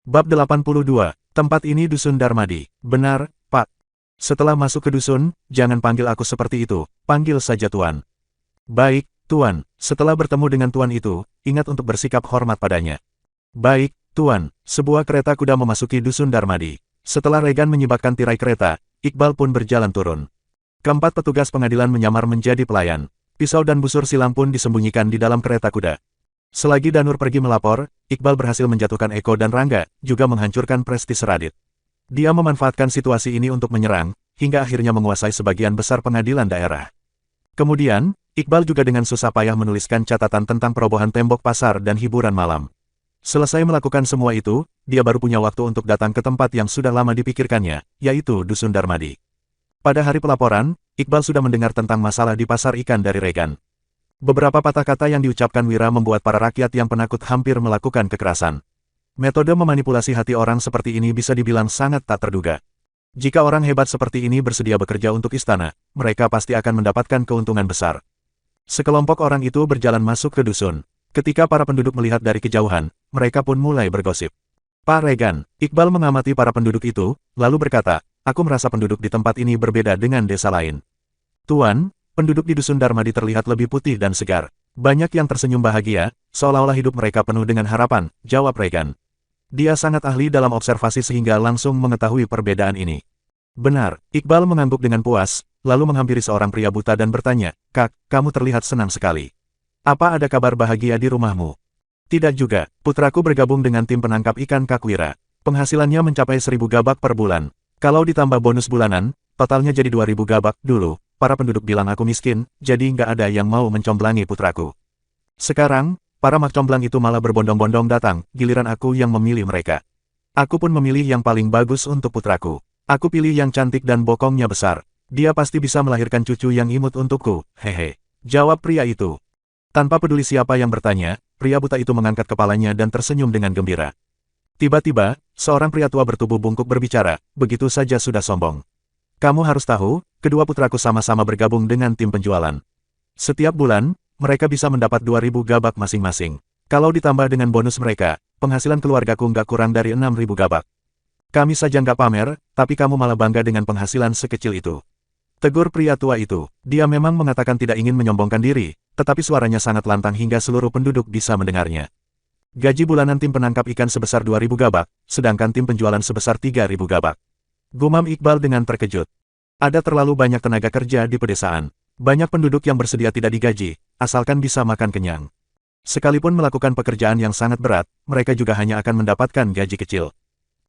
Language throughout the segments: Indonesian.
Bab 82, tempat ini Dusun Darmadi. Benar, Pak. Setelah masuk ke dusun, jangan panggil aku seperti itu, panggil saja Tuan. Baik, Tuan. Setelah bertemu dengan Tuan itu, ingat untuk bersikap hormat padanya. Baik, Tuan. Sebuah kereta kuda memasuki Dusun Darmadi. Setelah Regan menyibatkan tirai kereta, Iqbal pun berjalan turun. Keempat petugas pengadilan menyamar menjadi pelayan. Pisau dan busur silam pun disembunyikan di dalam kereta kuda. Selagi Danur pergi melapor, Iqbal berhasil menjatuhkan Eko dan Rangga, juga menghancurkan prestis Radit. Dia memanfaatkan situasi ini untuk menyerang, hingga akhirnya menguasai sebagian besar pengadilan daerah. Kemudian, Iqbal juga dengan susah payah menuliskan catatan tentang perobohan tembok pasar dan hiburan malam. Selesai melakukan semua itu, dia baru punya waktu untuk datang ke tempat yang sudah lama dipikirkannya, yaitu Dusun Darmadi. Pada hari pelaporan, Iqbal sudah mendengar tentang masalah di pasar ikan dari Regan. Beberapa patah kata yang diucapkan Wira membuat para rakyat yang penakut hampir melakukan kekerasan. Metode memanipulasi hati orang seperti ini bisa dibilang sangat tak terduga. Jika orang hebat seperti ini bersedia bekerja untuk istana, mereka pasti akan mendapatkan keuntungan besar. Sekelompok orang itu berjalan masuk ke dusun. Ketika para penduduk melihat dari kejauhan, mereka pun mulai bergosip. Pak Regan, Iqbal mengamati para penduduk itu, lalu berkata, aku merasa penduduk di tempat ini berbeda dengan desa lain. Tuan, penduduk di Dusun Darmadi terlihat lebih putih dan segar. Banyak yang tersenyum bahagia, seolah-olah hidup mereka penuh dengan harapan, jawab Regan. Dia sangat ahli dalam observasi sehingga langsung mengetahui perbedaan ini. Benar, Iqbal mengangguk dengan puas, lalu menghampiri seorang pria buta dan bertanya, Kak, kamu terlihat senang sekali. Apa ada kabar bahagia di rumahmu? Tidak juga, putraku bergabung dengan tim penangkap ikan Kak Wira. Penghasilannya mencapai 1000 gabak per bulan. Kalau ditambah bonus bulanan, totalnya jadi 2000 gabak dulu. Para penduduk bilang aku miskin, jadi nggak ada yang mau mencomblangi putraku. Sekarang, para makcomblang itu malah berbondong-bondong datang, giliran aku yang memilih mereka. Aku pun memilih yang paling bagus untuk putraku. Aku pilih yang cantik dan bokongnya besar. Dia pasti bisa melahirkan cucu yang imut untukku, hehe. Jawab pria itu. Tanpa peduli siapa yang bertanya, pria buta itu mengangkat kepalanya dan tersenyum dengan gembira. Tiba-tiba, seorang pria tua bertubuh bungkuk berbicara, begitu saja sudah sombong. Kamu harus tahu, kedua putraku sama-sama bergabung dengan tim penjualan. Setiap bulan, mereka bisa mendapat 2000 gabak masing-masing. Kalau ditambah dengan bonus mereka, penghasilan keluargaku nggak kurang dari 6000 gabak. Kami saja nggak pamer, tapi kamu malah bangga dengan penghasilan sekecil itu. Tegur pria tua itu. Dia memang mengatakan tidak ingin menyombongkan diri, tetapi suaranya sangat lantang hingga seluruh penduduk bisa mendengarnya. Gaji bulanan tim penangkap ikan sebesar 2000 gabak, sedangkan tim penjualan sebesar 3000 gabak. Gumam Iqbal dengan terkejut. Ada terlalu banyak tenaga kerja di pedesaan. Banyak penduduk yang bersedia tidak digaji, asalkan bisa makan kenyang. Sekalipun melakukan pekerjaan yang sangat berat, mereka juga hanya akan mendapatkan gaji kecil.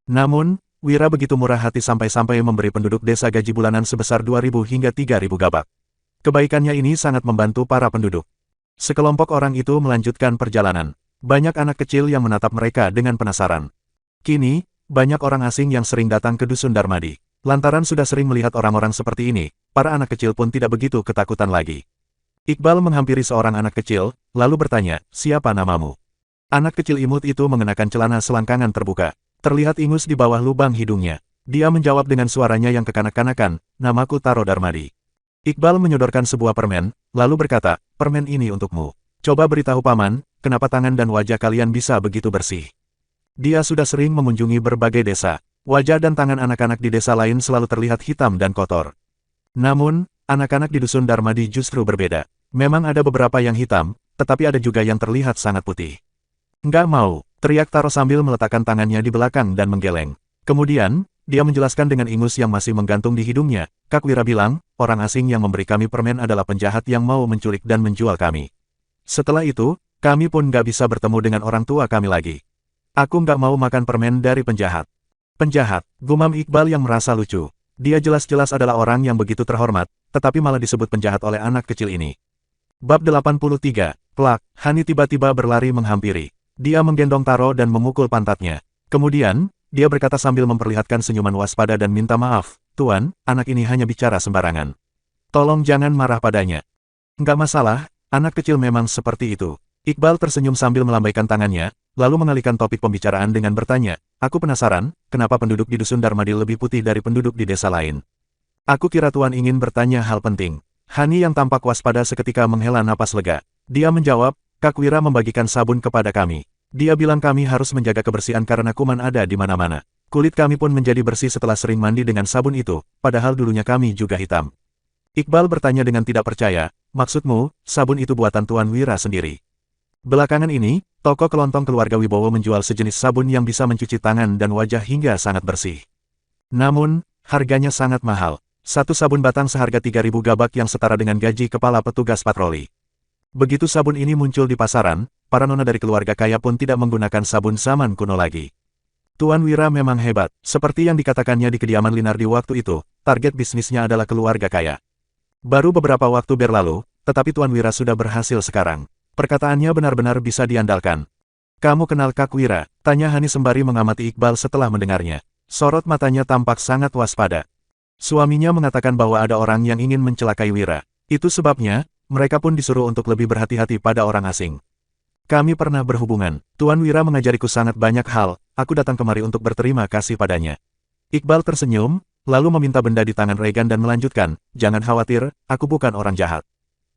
Namun, Wira begitu murah hati sampai-sampai memberi penduduk desa gaji bulanan sebesar 2000 hingga 3000 gabak. Kebaikannya ini sangat membantu para penduduk. Sekelompok orang itu melanjutkan perjalanan. Banyak anak kecil yang menatap mereka dengan penasaran. Kini, banyak orang asing yang sering datang ke Dusun Darmadi. Lantaran sudah sering melihat orang-orang seperti ini, para anak kecil pun tidak begitu ketakutan lagi. Iqbal menghampiri seorang anak kecil, lalu bertanya, siapa namamu? Anak kecil imut itu mengenakan celana selangkangan terbuka. Terlihat ingus di bawah lubang hidungnya. Dia menjawab dengan suaranya yang kekanak-kanakan, namaku Taro Darmadi. Iqbal menyodorkan sebuah permen, lalu berkata, permen ini untukmu. Coba beritahu paman, kenapa tangan dan wajah kalian bisa begitu bersih? Dia sudah sering mengunjungi berbagai desa. Wajah dan tangan anak-anak di desa lain selalu terlihat hitam dan kotor. Namun, anak-anak di Dusun Darmadi justru berbeda. Memang ada beberapa yang hitam, tetapi ada juga yang terlihat sangat putih. Nggak mau, teriak Taro sambil meletakkan tangannya di belakang dan menggeleng. Kemudian, dia menjelaskan dengan ingus yang masih menggantung di hidungnya, Kak Wira bilang, orang asing yang memberi kami permen adalah penjahat yang mau menculik dan menjual kami. Setelah itu, kami pun nggak bisa bertemu dengan orang tua kami lagi. Aku nggak mau makan permen dari penjahat. Penjahat, gumam Iqbal yang merasa lucu. Dia jelas-jelas adalah orang yang begitu terhormat, tetapi malah disebut penjahat oleh anak kecil ini. Bab 83, Plak, Hani tiba-tiba berlari menghampiri. Dia menggendong Taro dan memukul pantatnya. Kemudian, dia berkata sambil memperlihatkan senyuman waspada dan minta maaf, Tuan, anak ini hanya bicara sembarangan. Tolong jangan marah padanya. Nggak masalah, anak kecil memang seperti itu. Iqbal tersenyum sambil melambaikan tangannya, lalu mengalihkan topik pembicaraan dengan bertanya, aku penasaran, kenapa penduduk di Dusun Darmadi lebih putih dari penduduk di desa lain? Aku kira Tuan ingin bertanya hal penting. Hani yang tampak waspada seketika menghela napas lega. Dia menjawab, Kak Wira membagikan sabun kepada kami. Dia bilang kami harus menjaga kebersihan karena kuman ada di mana-mana. Kulit kami pun menjadi bersih setelah sering mandi dengan sabun itu, padahal dulunya kami juga hitam. Iqbal bertanya dengan tidak percaya, maksudmu, sabun itu buatan Tuan Wira sendiri? Belakangan ini, toko kelontong keluarga Wibowo menjual sejenis sabun yang bisa mencuci tangan dan wajah hingga sangat bersih. Namun, harganya sangat mahal. Satu sabun batang seharga 3.000 gabak yang setara dengan gaji kepala petugas patroli. Begitu sabun ini muncul di pasaran, para nona dari keluarga kaya pun tidak menggunakan sabun zaman kuno lagi. Tuan Wira memang hebat, seperti yang dikatakannya di kediaman Linardi waktu itu, target bisnisnya adalah keluarga kaya. Baru beberapa waktu berlalu, tetapi Tuan Wira sudah berhasil sekarang. Perkataannya benar-benar bisa diandalkan. Kamu kenal Kak Wira? Tanya Hani sembari mengamati Iqbal setelah mendengarnya. Sorot matanya tampak sangat waspada. Suaminya mengatakan bahwa ada orang yang ingin mencelakai Wira. Itu sebabnya, mereka pun disuruh untuk lebih berhati-hati pada orang asing. Kami pernah berhubungan. Tuan Wira mengajariku sangat banyak hal, aku datang kemari untuk berterima kasih padanya. Iqbal tersenyum, lalu meminta benda di tangan Regan dan melanjutkan, jangan khawatir, aku bukan orang jahat.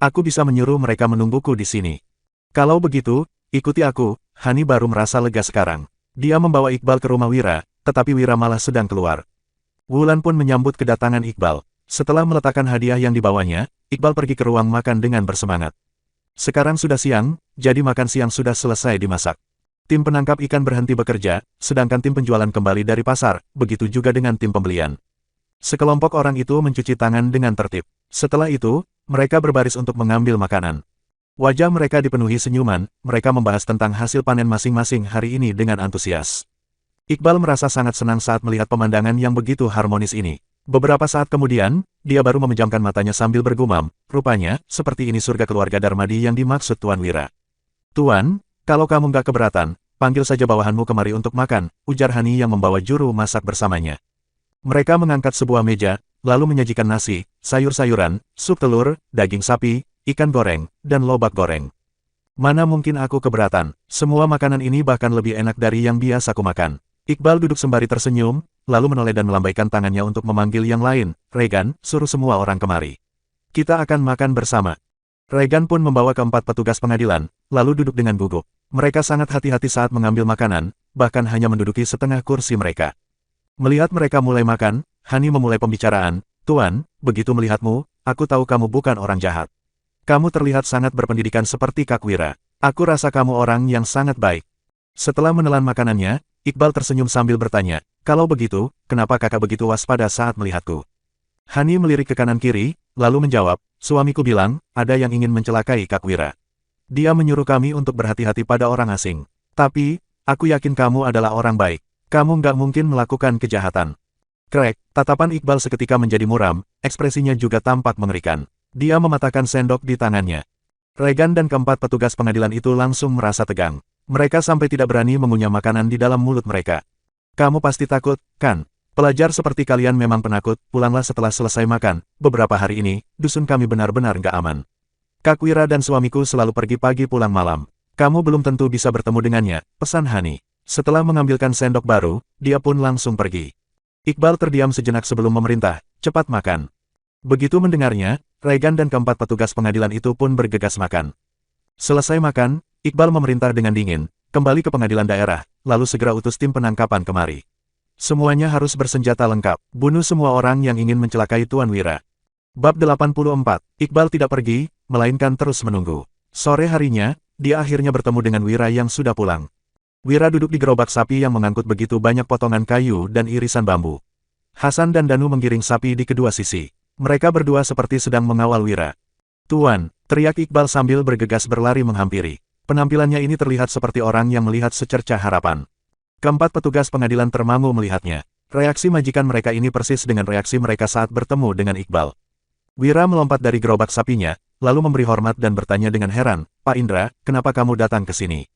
Aku bisa menyuruh mereka menungguku di sini. Kalau begitu, ikuti aku. Hani baru merasa lega sekarang. Dia membawa Iqbal ke rumah Wira, tetapi Wira malah sedang keluar. Wulan pun menyambut kedatangan Iqbal. Setelah meletakkan hadiah yang dibawanya, Iqbal pergi ke ruang makan dengan bersemangat. Sekarang sudah siang, jadi makan siang sudah selesai dimasak. Tim penangkap ikan berhenti bekerja, sedangkan tim penjualan kembali dari pasar, begitu juga dengan tim pembelian. Sekelompok orang itu mencuci tangan dengan tertib. Setelah itu, mereka berbaris untuk mengambil makanan. Wajah mereka dipenuhi senyuman, mereka membahas tentang hasil panen masing-masing hari ini dengan antusias. Iqbal merasa sangat senang saat melihat pemandangan yang begitu harmonis ini. Beberapa saat kemudian, dia baru memejamkan matanya sambil bergumam, rupanya, seperti ini surga keluarga Darmadi yang dimaksud Tuan Wira. Tuan, kalau kamu nggak keberatan, panggil saja bawahanmu kemari untuk makan, ujar Hani yang membawa juru masak bersamanya. Mereka mengangkat sebuah meja, lalu menyajikan nasi, sayur-sayuran, sup telur, daging sapi, ikan goreng, dan lobak goreng. Mana mungkin aku keberatan, semua makanan ini bahkan lebih enak dari yang biasa aku makan. Iqbal duduk sembari tersenyum, lalu menoleh dan melambaikan tangannya untuk memanggil yang lain. Regan, suruh semua orang kemari. Kita akan makan bersama. Regan pun membawa keempat petugas pengadilan, lalu duduk dengan gugup. Mereka sangat hati-hati saat mengambil makanan, bahkan hanya menduduki setengah kursi mereka. Melihat mereka mulai makan, Hani memulai pembicaraan. Tuan, begitu melihatmu, aku tahu kamu bukan orang jahat. Kamu terlihat sangat berpendidikan seperti Kak Wira. Aku rasa kamu orang yang sangat baik. Setelah menelan makanannya, Iqbal tersenyum sambil bertanya, kalau begitu, kenapa kakak begitu waspada saat melihatku? Hani melirik ke kanan-kiri, lalu menjawab, suamiku bilang, ada yang ingin mencelakai Kak Wira. Dia menyuruh kami untuk berhati-hati pada orang asing. Tapi, aku yakin kamu adalah orang baik. Kamu nggak mungkin melakukan kejahatan. Krek, tatapan Iqbal seketika menjadi muram, ekspresinya juga tampak mengerikan. Dia mematahkan sendok di tangannya. Regan dan keempat petugas pengadilan itu langsung merasa tegang. Mereka sampai tidak berani mengunyah makanan di dalam mulut mereka. Kamu pasti takut, kan? Pelajar seperti kalian memang penakut, pulanglah setelah selesai makan. Beberapa hari ini, dusun kami benar-benar nggak aman. Kak Wira dan suamiku selalu pergi pagi pulang malam. Kamu belum tentu bisa bertemu dengannya, pesan Hani. Setelah mengambilkan sendok baru, dia pun langsung pergi. Iqbal terdiam sejenak sebelum memerintah, cepat makan. Begitu mendengarnya, Regan dan keempat petugas pengadilan itu pun bergegas makan. Selesai makan, Iqbal memerintah dengan dingin, kembali ke pengadilan daerah, lalu segera utus tim penangkapan kemari. Semuanya harus bersenjata lengkap, bunuh semua orang yang ingin mencelakai Tuan Wira. Bab 84, Iqbal tidak pergi, melainkan terus menunggu. Sore harinya, dia akhirnya bertemu dengan Wira yang sudah pulang. Wira duduk di gerobak sapi yang mengangkut begitu banyak potongan kayu dan irisan bambu. Hasan dan Danu menggiring sapi di kedua sisi. Mereka berdua seperti sedang mengawal Wira. Tuan, teriak Iqbal sambil bergegas berlari menghampiri. Penampilannya ini terlihat seperti orang yang melihat secercah harapan. Keempat petugas pengadilan termangu melihatnya. Reaksi majikan mereka ini persis dengan reaksi mereka saat bertemu dengan Iqbal. Wira melompat dari gerobak sapinya, lalu memberi hormat dan bertanya dengan heran, Pak Indra, kenapa kamu datang ke sini?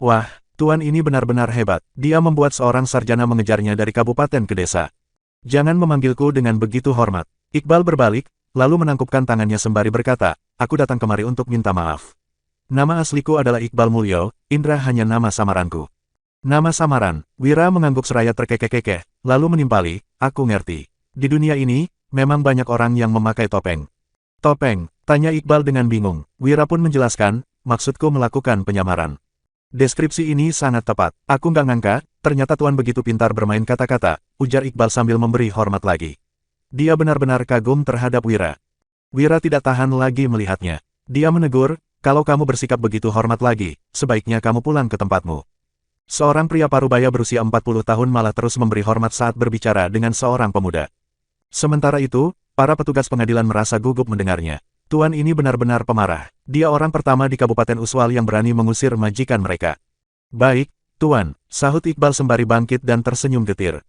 Wah, Tuan ini benar-benar hebat. Dia membuat seorang sarjana mengejarnya dari kabupaten ke desa. Jangan memanggilku dengan begitu hormat. Iqbal berbalik, lalu menangkupkan tangannya sembari berkata, aku datang kemari untuk minta maaf. Nama asliku adalah Iqbal Mulyo, Indra hanya nama samaranku. Nama samaran, Wira mengangguk seraya terkekeh-kekeh, lalu menimpali, aku ngerti. Di dunia ini, memang banyak orang yang memakai topeng. Topeng, tanya Iqbal dengan bingung. Wira pun menjelaskan, maksudku melakukan penyamaran. Deskripsi ini sangat tepat. Aku nggak ngangka, ternyata Tuan begitu pintar bermain kata-kata, ujar Iqbal sambil memberi hormat lagi. Dia benar-benar kagum terhadap Wira. Wira tidak tahan lagi melihatnya. Dia menegur, kalau kamu bersikap begitu hormat lagi, sebaiknya kamu pulang ke tempatmu. Seorang pria parubaya berusia 40 tahun malah terus memberi hormat saat berbicara dengan seorang pemuda. Sementara itu, para petugas pengadilan merasa gugup mendengarnya. Tuan ini benar-benar pemarah. Dia orang pertama di Kabupaten Uswal yang berani mengusir majikan mereka. Baik, Tuan, sahut Iqbal sembari bangkit dan tersenyum getir.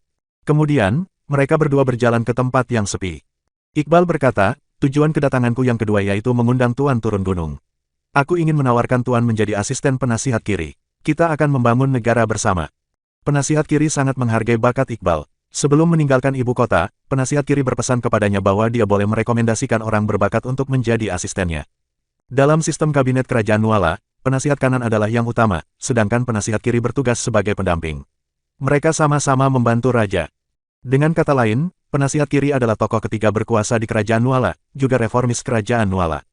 Kemudian, mereka berdua berjalan ke tempat yang sepi. Iqbal berkata, tujuan kedatanganku yang kedua yaitu mengundang Tuan turun gunung. Aku ingin menawarkan Tuan menjadi asisten penasihat kiri. Kita akan membangun negara bersama. Penasihat kiri sangat menghargai bakat Iqbal. Sebelum meninggalkan ibu kota, penasihat kiri berpesan kepadanya bahwa dia boleh merekomendasikan orang berbakat untuk menjadi asistennya. Dalam sistem kabinet kerajaan Nuala, penasihat kanan adalah yang utama, sedangkan penasihat kiri bertugas sebagai pendamping. Mereka sama-sama membantu raja. Dengan kata lain, penasihat kiri adalah tokoh ketiga berkuasa di kerajaan Nuala, juga reformis kerajaan Nuala.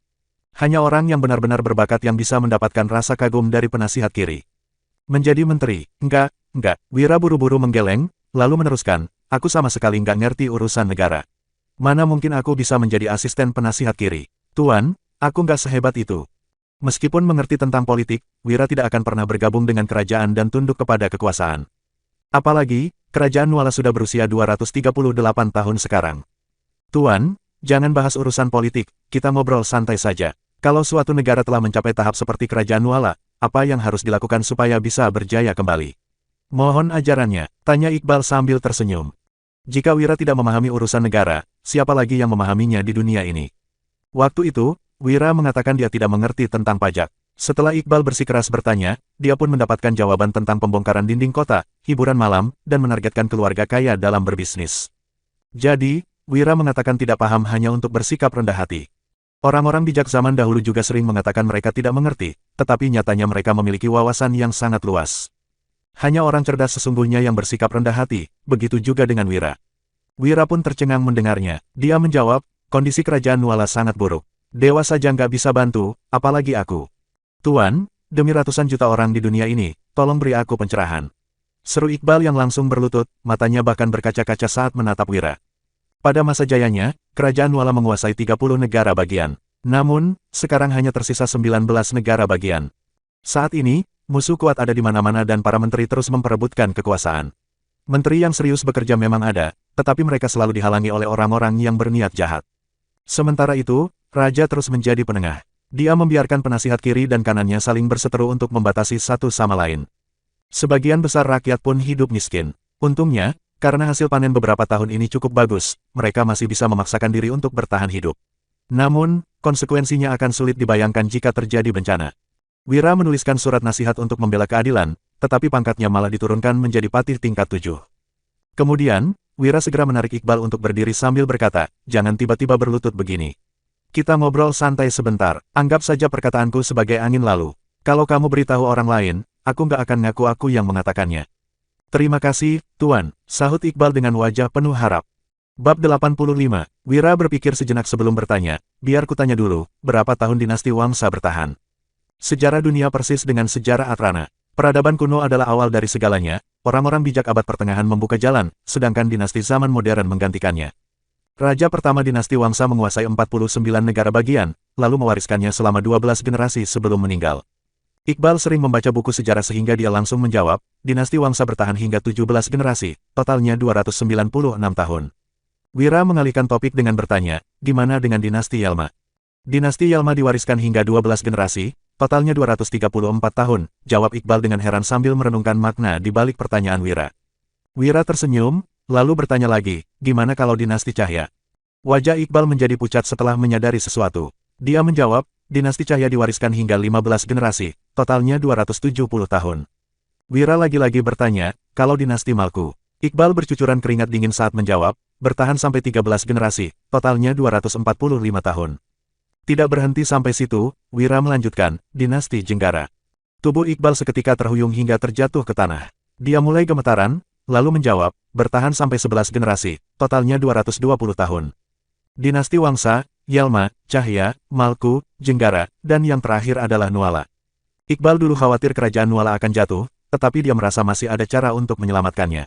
Hanya orang yang benar-benar berbakat yang bisa mendapatkan rasa kagum dari penasihat kiri. Menjadi menteri, enggak, Wira buru-buru menggeleng, lalu meneruskan, aku sama sekali nggak ngerti urusan negara. Mana mungkin aku bisa menjadi asisten penasihat kiri? Tuan, aku nggak sehebat itu. Meskipun mengerti tentang politik, Wira tidak akan pernah bergabung dengan kerajaan dan tunduk kepada kekuasaan. Apalagi, kerajaan Nuala sudah berusia 238 tahun sekarang. Tuan, jangan bahas urusan politik, kita ngobrol santai saja. Kalau suatu negara telah mencapai tahap seperti kerajaan Nuala, apa yang harus dilakukan supaya bisa berjaya kembali? Mohon ajarannya, tanya Iqbal sambil tersenyum. Jika Wira tidak memahami urusan negara, siapa lagi yang memahaminya di dunia ini? Waktu itu, Wira mengatakan dia tidak mengerti tentang pajak. Setelah Iqbal bersikeras bertanya, dia pun mendapatkan jawaban tentang pembongkaran dinding kota, hiburan malam, dan menargetkan keluarga kaya dalam berbisnis. Jadi, Wira mengatakan tidak paham hanya untuk bersikap rendah hati. Orang-orang bijak zaman dahulu juga sering mengatakan mereka tidak mengerti, tetapi nyatanya mereka memiliki wawasan yang sangat luas. Hanya orang cerdas sesungguhnya yang bersikap rendah hati, begitu juga dengan Wira. Wira pun tercengang mendengarnya. Dia menjawab, kondisi kerajaan Nuala sangat buruk. Dewa saja nggak bisa bantu, apalagi aku. Tuan, demi ratusan juta orang di dunia ini, tolong beri aku pencerahan. Seru Iqbal yang langsung berlutut, matanya bahkan berkaca-kaca saat menatap Wira. Pada masa jayanya, kerajaan Nuala menguasai 30 negara bagian. Namun, sekarang hanya tersisa 19 negara bagian. Saat ini, musuh kuat ada di mana-mana dan para menteri terus memperebutkan kekuasaan. Menteri yang serius bekerja memang ada, tetapi mereka selalu dihalangi oleh orang-orang yang berniat jahat. Sementara itu, raja terus menjadi penengah. Dia membiarkan penasihat kiri dan kanannya saling berseteru untuk membatasi satu sama lain. Sebagian besar rakyat pun hidup miskin. Untungnya, karena hasil panen beberapa tahun ini cukup bagus, mereka masih bisa memaksakan diri untuk bertahan hidup. Namun, konsekuensinya akan sulit dibayangkan jika terjadi bencana. Wira menuliskan surat nasihat untuk membela keadilan, tetapi pangkatnya malah diturunkan menjadi patih tingkat 7. Kemudian, Wira segera menarik Iqbal untuk berdiri sambil berkata, jangan tiba-tiba berlutut begini. Kita ngobrol santai sebentar, anggap saja perkataanku sebagai angin lalu. Kalau kamu beritahu orang lain, aku nggak akan ngaku aku yang mengatakannya. Terima kasih, Tuan, sahut Iqbal dengan wajah penuh harap. Bab 85, Wira berpikir sejenak sebelum bertanya, biar kutanya dulu, berapa tahun dinasti Wangsa bertahan? Sejarah dunia persis dengan sejarah Atrana. Peradaban kuno adalah awal dari segalanya, orang-orang bijak abad pertengahan membuka jalan, sedangkan dinasti zaman modern menggantikannya. Raja pertama dinasti Wangsa menguasai 49 negara bagian, lalu mewariskannya selama 12 generasi sebelum meninggal. Iqbal sering membaca buku sejarah sehingga dia langsung menjawab, dinasti Wangsa bertahan hingga 17 generasi, totalnya 296 tahun. Wira mengalihkan topik dengan bertanya, gimana dengan dinasti Yelma? Dinasti Yelma diwariskan hingga 12 generasi, totalnya 234 tahun, jawab Iqbal dengan heran sambil merenungkan makna di balik pertanyaan Wira. Wira tersenyum, lalu bertanya lagi, gimana kalau dinasti Cahya? Wajah Iqbal menjadi pucat setelah menyadari sesuatu. Dia menjawab, dinasti Cahya diwariskan hingga 15 generasi, totalnya 270 tahun. Wira lagi-lagi bertanya, kalau dinasti Malku? Iqbal bercucuran keringat dingin saat menjawab, bertahan sampai 13 generasi, totalnya 245 tahun. Tidak berhenti sampai situ, Wira melanjutkan, dinasti Jenggara. Tubuh Iqbal seketika terhuyung hingga terjatuh ke tanah. Dia mulai gemetaran, lalu menjawab, bertahan sampai 11 generasi, totalnya 220 tahun. Dinasti Wangsa, Yelma, Cahya, Malku, Jenggara, dan yang terakhir adalah Nuala. Iqbal dulu khawatir kerajaan Nuala akan jatuh, tetapi dia merasa masih ada cara untuk menyelamatkannya.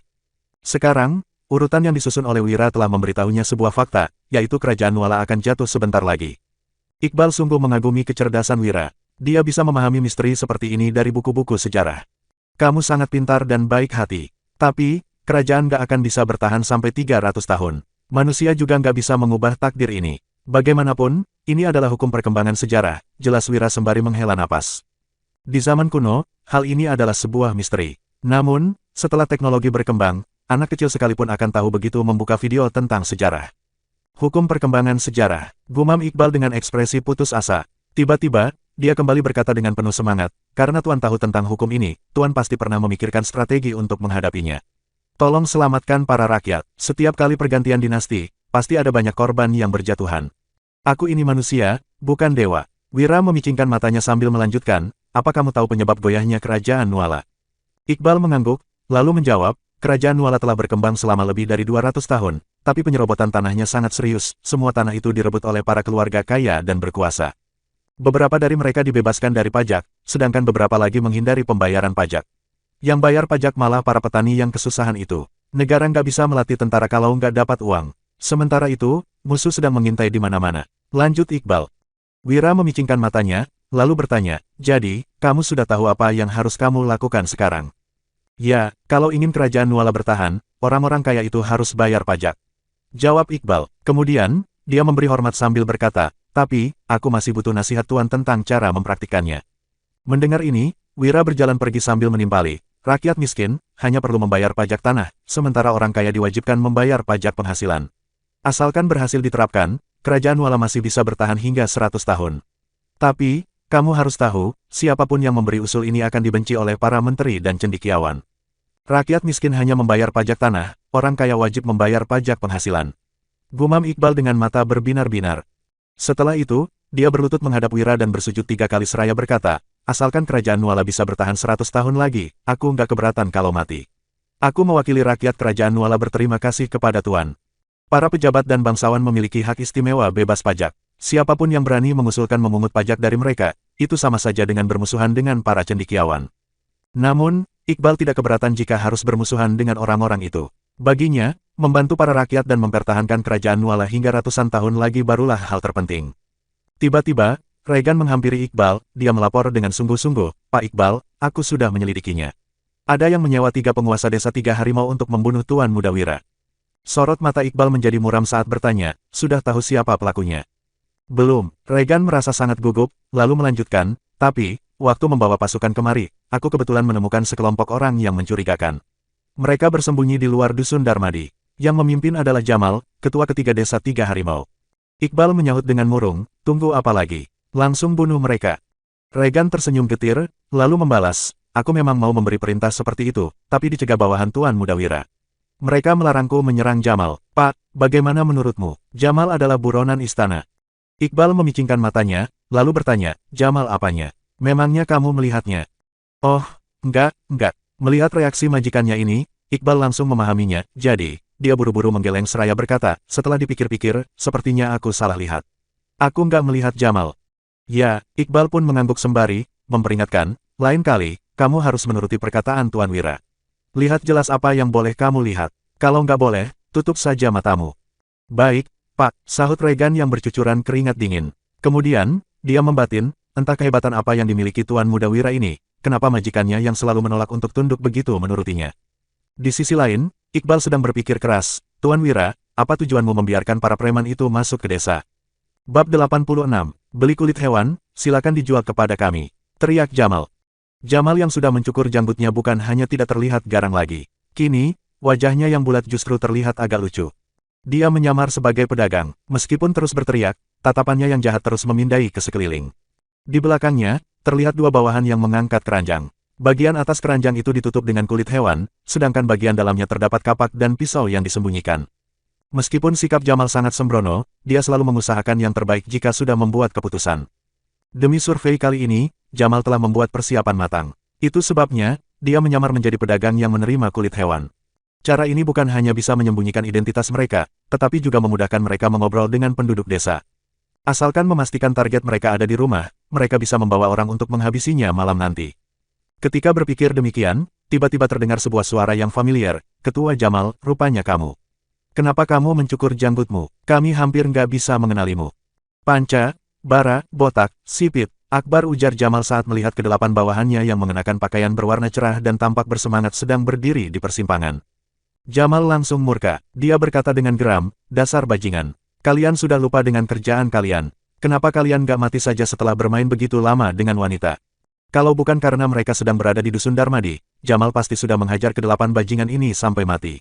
Sekarang, urutan yang disusun oleh Wira telah memberitahunya sebuah fakta, yaitu kerajaan Nuala akan jatuh sebentar lagi. Iqbal sungguh mengagumi kecerdasan Wira. Dia bisa memahami misteri seperti ini dari buku-buku sejarah. Kamu sangat pintar dan baik hati. Tapi, kerajaan gak akan bisa bertahan sampai 300 tahun. Manusia juga gak bisa mengubah takdir ini. Bagaimanapun, ini adalah hukum perkembangan sejarah, jelas Wira sembari menghela napas. Di zaman kuno, hal ini adalah sebuah misteri. Namun, setelah teknologi berkembang, anak kecil sekalipun akan tahu begitu membuka video tentang sejarah. Hukum perkembangan sejarah, gumam Iqbal dengan ekspresi putus asa. Tiba-tiba, dia kembali berkata dengan penuh semangat, karena Tuan tahu tentang hukum ini, Tuan pasti pernah memikirkan strategi untuk menghadapinya. Tolong selamatkan para rakyat. Setiap kali pergantian dinasti, pasti ada banyak korban yang berjatuhan. Aku ini manusia, bukan dewa. Wira memicingkan matanya sambil melanjutkan, apa kamu tahu penyebab goyahnya kerajaan Nuala? Iqbal mengangguk, lalu menjawab, kerajaan Nuala telah berkembang selama lebih dari 200 tahun, tapi penyerobotan tanahnya sangat serius, semua tanah itu direbut oleh para keluarga kaya dan berkuasa. Beberapa dari mereka dibebaskan dari pajak, sedangkan beberapa lagi menghindari pembayaran pajak. Yang bayar pajak malah para petani yang kesusahan itu. Negara nggak bisa melatih tentara kalau nggak dapat uang. Sementara itu, musuh sedang mengintai di mana-mana. Lanjut Iqbal. Wira memicingkan matanya, lalu bertanya, jadi, kamu sudah tahu apa yang harus kamu lakukan sekarang? Ya, kalau ingin kerajaan Nuala bertahan, orang-orang kaya itu harus bayar pajak. Jawab Iqbal. Kemudian, dia memberi hormat sambil berkata, tapi, aku masih butuh nasihat Tuan tentang cara mempraktikannya. Mendengar ini, Wira berjalan pergi sambil menimpali. Rakyat miskin, hanya perlu membayar pajak tanah, sementara orang kaya diwajibkan membayar pajak penghasilan. Asalkan berhasil diterapkan, kerajaan Nuala masih bisa bertahan hingga 100 tahun. Tapi, kamu harus tahu, siapapun yang memberi usul ini akan dibenci oleh para menteri dan cendekiawan. Rakyat miskin hanya membayar pajak tanah, orang kaya wajib membayar pajak penghasilan. Gumam Iqbal dengan mata berbinar-binar. Setelah itu, dia berlutut menghadap Wira dan bersujud 3 kali seraya berkata, asalkan kerajaan Nuala bisa bertahan 100 tahun lagi, aku nggak keberatan kalau mati. Aku mewakili rakyat kerajaan Nuala berterima kasih kepada Tuan. Para pejabat dan bangsawan memiliki hak istimewa bebas pajak. Siapapun yang berani mengusulkan memungut pajak dari mereka, itu sama saja dengan bermusuhan dengan para cendekiawan. Namun, Iqbal tidak keberatan jika harus bermusuhan dengan orang-orang itu. Baginya, membantu para rakyat dan mempertahankan kerajaan Nuala hingga ratusan tahun lagi barulah hal terpenting. Tiba-tiba, Regan menghampiri Iqbal, dia melapor dengan sungguh-sungguh, Pak Iqbal, aku sudah menyelidikinya. Ada yang menyewa 3 penguasa desa 3 harimau untuk membunuh Tuan Muda Wira. Sorot mata Iqbal menjadi muram saat bertanya, sudah tahu siapa pelakunya? Belum, Regan merasa sangat gugup, lalu melanjutkan, tapi, waktu membawa pasukan kemari, aku kebetulan menemukan sekelompok orang yang mencurigakan. Mereka bersembunyi di luar dusun Darmadi. Yang memimpin adalah Jamal, ketua ketiga desa 3 harimau. Iqbal menyahut dengan murung, tunggu apa lagi? Langsung bunuh mereka. Regan tersenyum getir, lalu membalas, aku memang mau memberi perintah seperti itu, tapi dicegah bawahan Tuan Muda Wira. Mereka melarangku menyerang Jamal. Pak, bagaimana menurutmu? Jamal adalah buronan istana. Iqbal memicingkan matanya, lalu bertanya, Jamal apanya? Memangnya kamu melihatnya? Oh, enggak. Melihat reaksi majikannya ini, Iqbal langsung memahaminya, jadi, dia buru-buru menggeleng seraya berkata, setelah dipikir-pikir, sepertinya aku salah lihat. Aku enggak melihat Jamal. Ya, Iqbal pun mengangguk sembari, memperingatkan, lain kali, kamu harus menuruti perkataan Tuan Wira. Lihat jelas apa yang boleh kamu lihat. Kalau nggak boleh, tutup saja matamu. Baik, Pak, sahut Regan yang bercucuran keringat dingin. Kemudian, dia membatin, entah kehebatan apa yang dimiliki Tuan Muda Wira ini, kenapa majikannya yang selalu menolak untuk tunduk begitu menurutinya. Di sisi lain, Iqbal sedang berpikir keras, Tuan Wira, apa tujuanmu membiarkan para preman itu masuk ke desa? Bab 86, beli kulit hewan, silakan dijual kepada kami. Teriak Jamal. Jamal yang sudah mencukur janggutnya bukan hanya tidak terlihat garang lagi. Kini, wajahnya yang bulat justru terlihat agak lucu. Dia menyamar sebagai pedagang. Meskipun terus berteriak, tatapannya yang jahat terus memindai ke sekeliling. Di belakangnya, terlihat 2 bawahan yang mengangkat keranjang. Bagian atas keranjang itu ditutup dengan kulit hewan, sedangkan bagian dalamnya terdapat kapak dan pisau yang disembunyikan. Meskipun sikap Jamal sangat sembrono, dia selalu mengusahakan yang terbaik jika sudah membuat keputusan. Demi survei kali ini, Jamal telah membuat persiapan matang. Itu sebabnya, dia menyamar menjadi pedagang yang menerima kulit hewan. Cara ini bukan hanya bisa menyembunyikan identitas mereka, tetapi juga memudahkan mereka mengobrol dengan penduduk desa. Asalkan memastikan target mereka ada di rumah, mereka bisa membawa orang untuk menghabisinya malam nanti. Ketika berpikir demikian, tiba-tiba terdengar sebuah suara yang familiar. Ketua Jamal, rupanya kamu. Kenapa kamu mencukur janggutmu? Kami hampir nggak bisa mengenalimu. Panca, Bara, Botak, Sipit, Akbar, ujar Jamal saat melihat kedelapan bawahannya yang mengenakan pakaian berwarna cerah dan tampak bersemangat sedang berdiri di persimpangan. Jamal langsung murka. Dia berkata dengan geram, dasar bajingan. Kalian sudah lupa dengan kerjaan kalian. Kenapa kalian gak mati saja setelah bermain begitu lama dengan wanita? Kalau bukan karena mereka sedang berada di Dusun Darmadi, Jamal pasti sudah menghajar kedelapan bajingan ini sampai mati.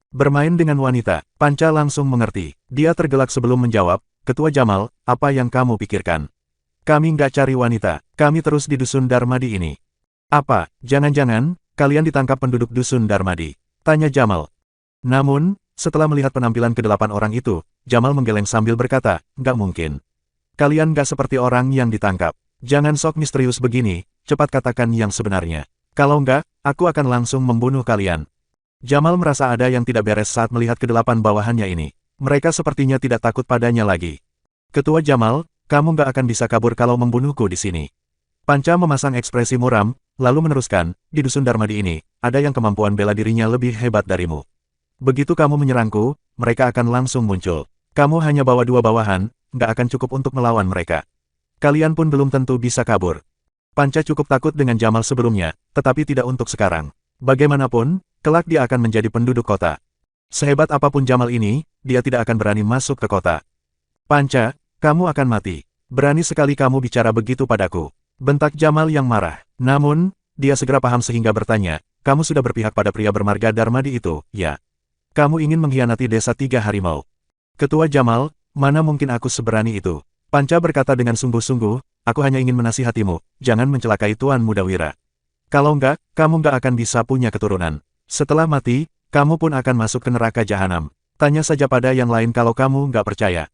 Bermain dengan wanita, Panca langsung mengerti. Dia tergelak sebelum menjawab, Ketua Jamal, apa yang kamu pikirkan? Kami nggak cari wanita, kami terus di Dusun Darmadi ini. Apa, jangan-jangan, kalian ditangkap penduduk Dusun Darmadi? Tanya Jamal. Namun, setelah melihat penampilan kedelapan orang itu, Jamal menggeleng sambil berkata, nggak mungkin. Kalian nggak seperti orang yang ditangkap. Jangan sok misterius begini, cepat katakan yang sebenarnya. Kalau nggak, aku akan langsung membunuh kalian. Jamal merasa ada yang tidak beres saat melihat kedelapan bawahannya ini. Mereka sepertinya tidak takut padanya lagi. Ketua Jamal, kamu nggak akan bisa kabur kalau membunuhku di sini. Panca memasang ekspresi muram, lalu meneruskan, di Dusun Darmadi ini, ada yang kemampuan bela dirinya lebih hebat darimu. Begitu kamu menyerangku, mereka akan langsung muncul. Kamu hanya bawa 2 bawahan, nggak akan cukup untuk melawan mereka. Kalian pun belum tentu bisa kabur. Panca cukup takut dengan Jamal sebelumnya, tetapi tidak untuk sekarang. Bagaimanapun, kelak dia akan menjadi penduduk kota. Sehebat apapun Jamal ini, dia tidak akan berani masuk ke kota. Panca, kamu akan mati. Berani sekali kamu bicara begitu padaku. Bentak Jamal yang marah. Namun, dia segera paham sehingga bertanya, kamu sudah berpihak pada pria bermarga Darmadi itu, ya? Kamu ingin mengkhianati desa 3 harimau. Ketua Jamal, mana mungkin aku seberani itu? Panca berkata dengan sungguh-sungguh, aku hanya ingin menasihatimu, jangan mencelakai Tuan Mudawira. Kalau enggak, kamu enggak akan bisa punya keturunan. Setelah mati, kamu pun akan masuk ke neraka jahanam. Tanya saja pada yang lain kalau kamu enggak percaya.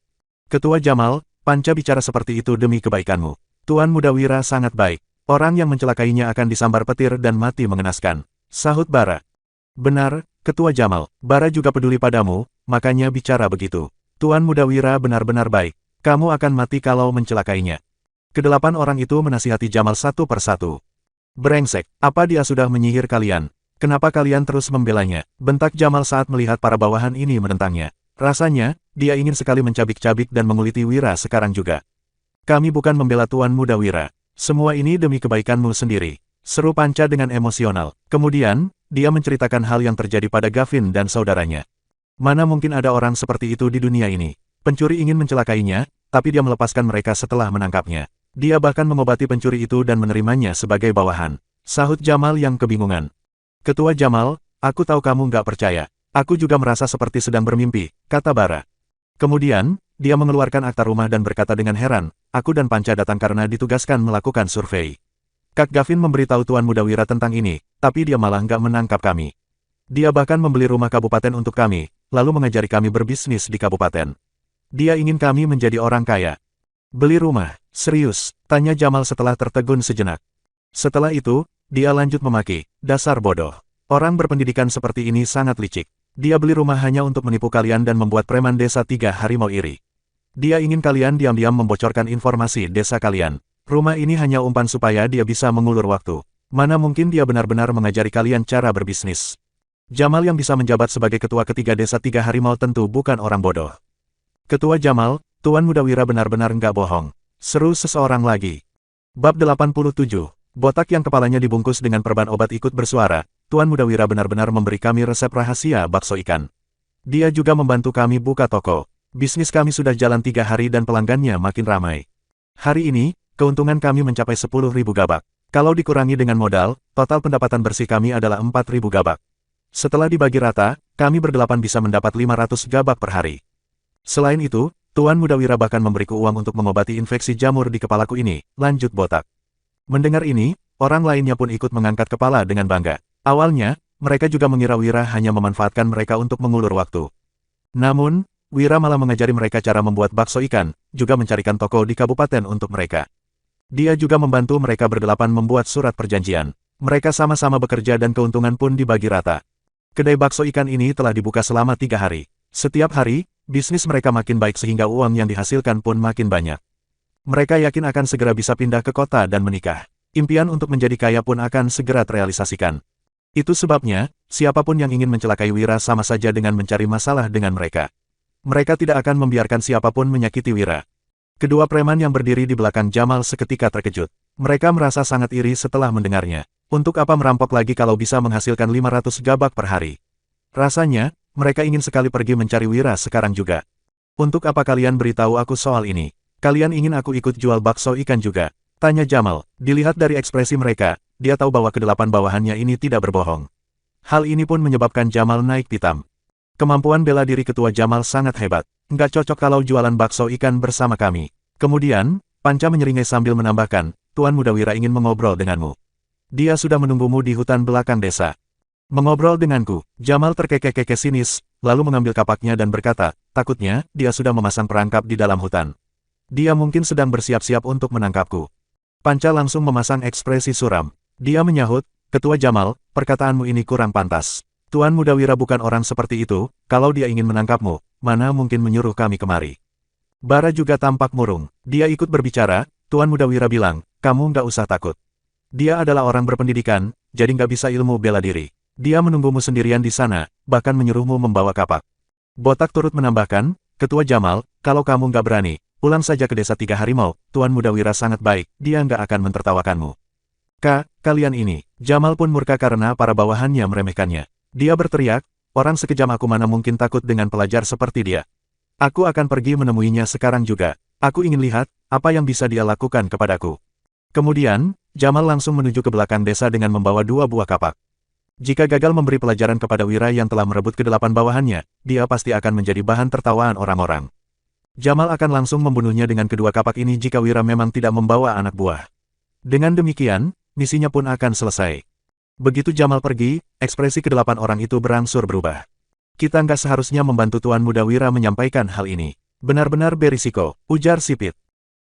Ketua Jamal, Panca bicara seperti itu demi kebaikanmu. Tuan Mudawira sangat baik. Orang yang mencelakainya akan disambar petir dan mati mengenaskan. Sahut Bara. Benar, Ketua Jamal. Bara juga peduli padamu, makanya bicara begitu. Tuan Mudawira benar-benar baik. Kamu akan mati kalau mencelakainya. Kedelapan orang itu menasihati Jamal satu persatu. Brengsek, apa dia sudah menyihir kalian? Kenapa kalian terus membelanya? Bentak Jamal saat melihat para bawahan ini menentangnya. Rasanya, dia ingin sekali mencabik-cabik dan menguliti Wira sekarang juga. Kami bukan membela Tuan Mudawira. Semua ini demi kebaikanmu sendiri. Seru Panca dengan emosional. Kemudian, dia menceritakan hal yang terjadi pada Gavin dan saudaranya. Mana mungkin ada orang seperti itu di dunia ini. Pencuri ingin mencelakainya, tapi dia melepaskan mereka setelah menangkapnya. Dia bahkan mengobati pencuri itu dan menerimanya sebagai bawahan. Sahut Jamal yang kebingungan. Ketua Jamal, aku tahu kamu nggak percaya. Aku juga merasa seperti sedang bermimpi, kata Bara. Kemudian, dia mengeluarkan akta rumah dan berkata dengan heran, aku dan Panca datang karena ditugaskan melakukan survei. Kak Gavin memberitahu Tuan Mudawira tentang ini, tapi dia malah nggak menangkap kami. Dia bahkan membeli rumah kabupaten untuk kami, lalu mengajari kami berbisnis di kabupaten. Dia ingin kami menjadi orang kaya. Beli rumah, serius, tanya Jamal setelah tertegun sejenak. Setelah itu, dia lanjut memaki, dasar bodoh. Orang berpendidikan seperti ini sangat licik. Dia beli rumah hanya untuk menipu kalian dan membuat preman desa 3 harimau iri. Dia ingin kalian diam-diam membocorkan informasi desa kalian. Rumah ini hanya umpan supaya dia bisa mengulur waktu. Mana mungkin dia benar-benar mengajari kalian cara berbisnis. Jamal yang bisa menjabat sebagai ketua ketiga desa 3 harimau tentu bukan orang bodoh. Ketua Jamal, Tuan Mudawira benar-benar nggak bohong. Seru seseorang lagi. Bab 87. Botak yang kepalanya dibungkus dengan perban obat ikut bersuara. Tuan Mudawira benar-benar memberi kami resep rahasia bakso ikan. Dia juga membantu kami buka toko. Bisnis kami sudah jalan 3 hari dan pelanggannya makin ramai. Hari ini, keuntungan kami mencapai 10.000 gabak. Kalau dikurangi dengan modal, total pendapatan bersih kami adalah 4.000 gabak. Setelah dibagi rata, kami berdelapan bisa mendapat 500 gabak per hari. Selain itu, Tuan Mudawira bahkan memberiku uang untuk mengobati infeksi jamur di kepalaku ini, lanjut Botak. Mendengar ini, orang lainnya pun ikut mengangkat kepala dengan bangga. Awalnya, mereka juga mengira Wira hanya memanfaatkan mereka untuk mengulur waktu. Namun, Wira malah mengajari mereka cara membuat bakso ikan, juga mencarikan toko di kabupaten untuk mereka. Dia juga membantu mereka berdelapan membuat surat perjanjian. Mereka sama-sama bekerja dan keuntungan pun dibagi rata. Kedai bakso ikan ini telah dibuka selama 3 hari. Setiap hari, bisnis mereka makin baik sehingga uang yang dihasilkan pun makin banyak. Mereka yakin akan segera bisa pindah ke kota dan menikah. Impian untuk menjadi kaya pun akan segera terrealisasikan. Itu sebabnya, siapapun yang ingin mencelakai Wira sama saja dengan mencari masalah dengan mereka. Mereka tidak akan membiarkan siapapun menyakiti Wira. Kedua preman yang berdiri di belakang Jamal seketika terkejut. Mereka merasa sangat iri setelah mendengarnya. Untuk apa merampok lagi kalau bisa menghasilkan 500 gabak per hari? Rasanya, mereka ingin sekali pergi mencari Wira sekarang juga. Untuk apa kalian beritahu aku soal ini? Kalian ingin aku ikut jual bakso ikan juga? Tanya Jamal. Dilihat dari ekspresi mereka, dia tahu bahwa kedelapan bawahannya ini tidak berbohong. Hal ini pun menyebabkan Jamal naik pitam. Kemampuan bela diri ketua Jamal sangat hebat. Nggak cocok kalau jualan bakso ikan bersama kami. Kemudian, Panca menyeringai sambil menambahkan, Tuan Muda Wira ingin mengobrol denganmu. Dia sudah menunggumu di hutan belakang desa. Mengobrol denganku, Jamal terkekeh-kekeh sinis, lalu mengambil kapaknya dan berkata, takutnya, dia sudah memasang perangkap di dalam hutan. Dia mungkin sedang bersiap-siap untuk menangkapku. Panca langsung memasang ekspresi suram. Dia menyahut, Ketua Jamal, perkataanmu ini kurang pantas. Tuan Muda Wira bukan orang seperti itu, kalau dia ingin menangkapmu, mana mungkin menyuruh kami kemari. Bara juga tampak murung. Dia ikut berbicara, Tuan Muda Wira bilang, kamu nggak usah takut. Dia adalah orang berpendidikan, jadi nggak bisa ilmu bela diri. Dia menunggumu sendirian di sana, bahkan menyuruhmu membawa kapak. Botak turut menambahkan, Ketua Jamal, kalau kamu nggak berani, pulang saja ke desa Tiga Harimau, Tuan Muda Wira sangat baik, dia nggak akan mentertawakanmu. Kalian ini, Jamal pun murka karena para bawahannya meremehkannya. Dia berteriak, orang sekejam aku mana mungkin takut dengan pelajar seperti dia. Aku akan pergi menemuinya sekarang juga. Aku ingin lihat, apa yang bisa dia lakukan kepadaku. Kemudian, Jamal langsung menuju ke belakang desa dengan membawa 2 buah kapak. Jika gagal memberi pelajaran kepada Wira yang telah merebut kedelapan bawahannya, dia pasti akan menjadi bahan tertawaan orang-orang. Jamal akan langsung membunuhnya dengan kedua kapak ini jika Wira memang tidak membawa anak buah. Dengan demikian, misinya pun akan selesai. Begitu Jamal pergi, ekspresi kedelapan orang itu berangsur berubah. Kita nggak seharusnya membantu Tuan Muda Wira menyampaikan hal ini. Benar-benar berisiko, ujar Sipit.